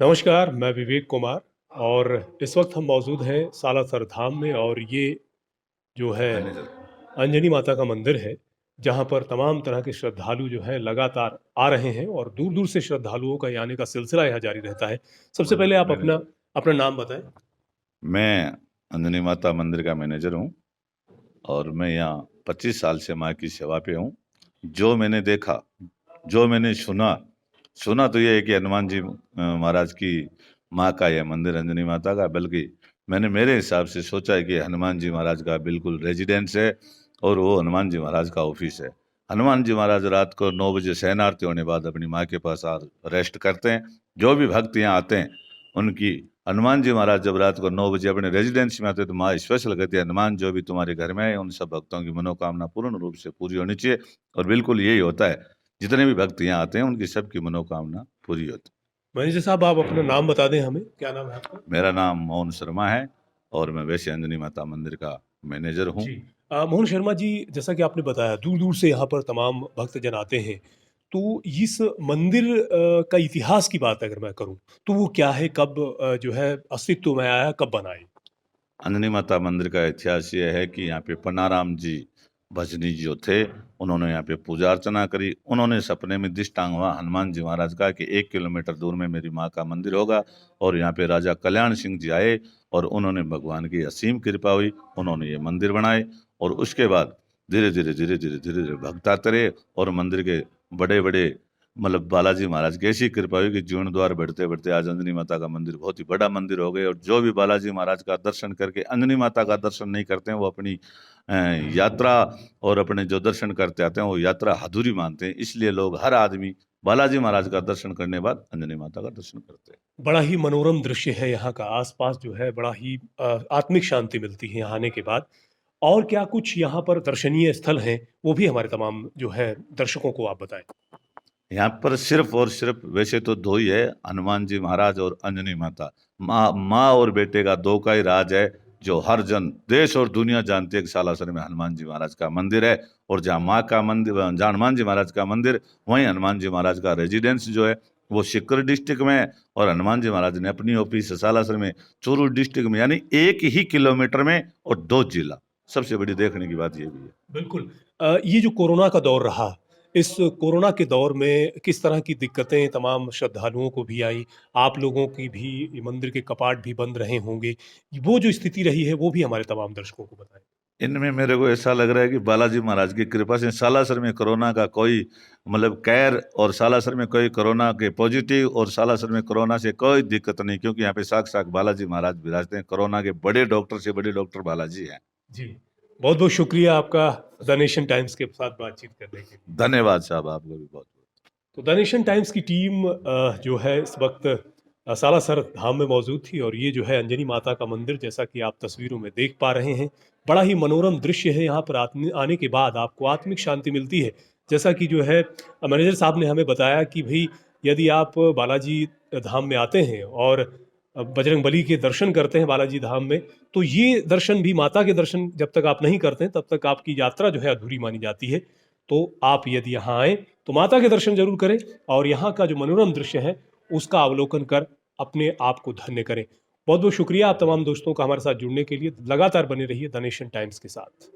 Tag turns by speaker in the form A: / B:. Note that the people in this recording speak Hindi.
A: नमस्कार, मैं विवेक कुमार और इस वक्त हम मौजूद हैं सालासर धाम में और ये जो है
B: मैनेजर।
A: अंजनी माता का मंदिर है, जहाँ पर तमाम तरह के श्रद्धालु जो हैं लगातार आ रहे हैं और दूर-दूर से श्रद्धालुओं का यहाँ आने का सिलसिला यहाँ जारी रहता है। सबसे पहले आप अपना
B: मैनेजर।
A: अपना नाम बताएँ?
B: मैं अंजनी माता मंदिर का मैनेजर हूँ और मैं यहाँ 25 साल से माँ की सेवा पे हूँ। जो मैंने देखा, जो मैंने सुना, सुना तो ये है कि हनुमान जी महाराज की माँ का यह मंदिर अंजनी माता का, बल्कि मैंने मेरे हिसाब से सोचा है कि हनुमान जी महाराज का बिल्कुल रेजिडेंस है और वो हनुमान जी महाराज का ऑफिस है। हनुमान जी महाराज रात को 9 बजे शयन आरती होने बाद अपनी माँ के पास आ रेस्ट करते हैं। जो भी भक्त यहाँ आते हैं उनकी हनुमान जी महाराज जब रात को 9 बजे अपने रेजिडेंस में आते हैं तो माँ स्पेशल कहती है, हनुमान जो भी तुम्हारे घर में है उन सब भक्तों की मनोकामना पूर्ण रूप से पूरी होनी चाहिए। और बिल्कुल यही होता है, जितने भी भक्त यहाँ आते हैं उनकी सबकी मनोकामना पूरी होती है।
A: मैनेजर साहब आप अपना नाम बता दें हमें, क्या नाम है आपका?
B: मेरा नाम मोहन शर्मा है और मैं वैसे अंजनी माता मंदिर का मैनेजर हूँ।
A: जी। मोहन शर्मा जी, जैसा कि आपने बताया दूर-दूर से यहाँ पर तमाम भक्तजन आते हैं। तो इस मंदिर का इतिहास की बात अगर मैं करूँ, तो वो क्या है? कब जो है अस्तित्व में आया, कब बना ये?
B: अंजनी माता मंदिर का इतिहास ये है कि यहाँ पे पन्नाराम जी भजनी जो थे, उन्होंने यहाँ पे पूजा अर्चना करी। उन्होंने सपने में दृष्टांत हुआ हनुमान जी महाराज का कि 1 किलोमीटर दूर में मेरी माँ का मंदिर होगा। और यहाँ पे राजा कल्याण सिंह जी आए और उन्होंने भगवान की असीम कृपा हुई, उन्होंने ये मंदिर बनाए। और उसके बाद धीरे धीरे भक्त आते रहे और मंदिर के बड़े बड़े मतलब बालाजी महाराज की ऐसी कृपा हुई कि जीर्णोद्वार बढ़ते बढ़ते आज अंजनी माता का मंदिर बहुत ही बड़ा मंदिर हो गए। और जो भी बालाजी महाराज का दर्शन करके अंजनी माता का दर्शन नहीं करते हैं वो अपनी अ, यात्रा और अपने जो दर्शन करते आते हैं वो यात्रा अधूरी मानते हैं। इसलिए लोग, हर आदमी बालाजी महाराज का दर्शन करने के बाद अंजनी माता का दर्शन करते हैं।
A: बड़ा ही मनोरम दृश्य है यहाँ का, आस-पास जो है बड़ा ही आत्मिक शांति मिलती है यहाँ आने के बाद। और क्या कुछ यहाँ पर दर्शनीय स्थल हैं, वो भी हमारे तमाम जो है दर्शकों को आप बताएँ?
B: यहाँ पर सिर्फ और सिर्फ वैसे तो दो ही है, हनुमान जी महाराज और अंजनी माता। माँ और बेटे का दो का ही राज है, जो हर जन देश और दुनिया जानती है कि सालासर में हनुमान जी महाराज का मंदिर है। और जहाँ माँ का मंदिर, जहाँ हनुमान जी महाराज का मंदिर, वहीं हनुमान जी महाराज का रेजिडेंस जो है वो सीकर डिस्ट्रिक्ट में है। और हनुमान जी महाराज ने अपनी ऑफिस सालासर में, चूरू डिस्ट्रिक्ट में, यानी 1 ही किलोमीटर में और 2 जिला। सबसे बड़ी देखने की बात ये भी है।
A: बिल्कुल। ये जो कोरोना का दौर रहा, इस कोरोना के दौर में किस तरह की दिक्कतें तमाम श्रद्धालुओं को भी आई? आप लोगों की भी ये मंदिर के कपाट भी बंद रहे होंगे। वो जो स्थिति रही है, वो भी हमारे तमाम दर्शकों को बताएँ।
B: इनमें मेरे को ऐसा लग रहा है कि बालाजी महाराज की कृपा से सालासर में कोरोना का कोई मतलब कैर, और सालासर में कोई कोरोना के पॉजिटिव, और सालासर में कोरोना से कोई दिक्कत नहीं, क्योंकि यहाँ पे साक्षात बालाजी महाराज विराजते हैं। कोरोना के बड़े डॉक्टर से बड़े डॉक्टर बालाजी हैं।
A: जी। बहुत-बहुत शुक्रिया आपका द नेशन टाइम्स के साथ बातचीत करने के लिए।
B: धन्यवाद साहब, आपको भी बहुत बहुत।
A: तो द नेशन टाइम्स की टीम जो है इस वक्त सालासर धाम में मौजूद थी और ये जो है अंजनी माता का मंदिर, जैसा कि आप तस्वीरों में देख पा रहे हैं, बड़ा ही मनोरम दृश्य है। यहाँ पर आने के बाद आपको आत्मिक शांति मिलती है। जैसा कि जो है मैनेजर साहब ने हमें बताया कि भई यदि आप बालाजी धाम में आते हैं और बजरंगबली के दर्शन करते हैं बालाजी धाम में, तो ये दर्शन भी, माता के दर्शन जब तक आप नहीं करते हैं, तब तक आपकी यात्रा जो है अधूरी मानी जाती है। तो आप यदि यहाँ आएँ, तो माता के दर्शन ज़रूर करें और यहाँ का जो मनोरम दृश्य है, उसका अवलोकन कर अपने आप को धन्य करें। बहुत-बहुत शुक्रिया आप तमाम दोस्तों का हमारे साथ जुड़ने के लिए। लगातार बने रहिए द नेशन टाइम्स के साथ।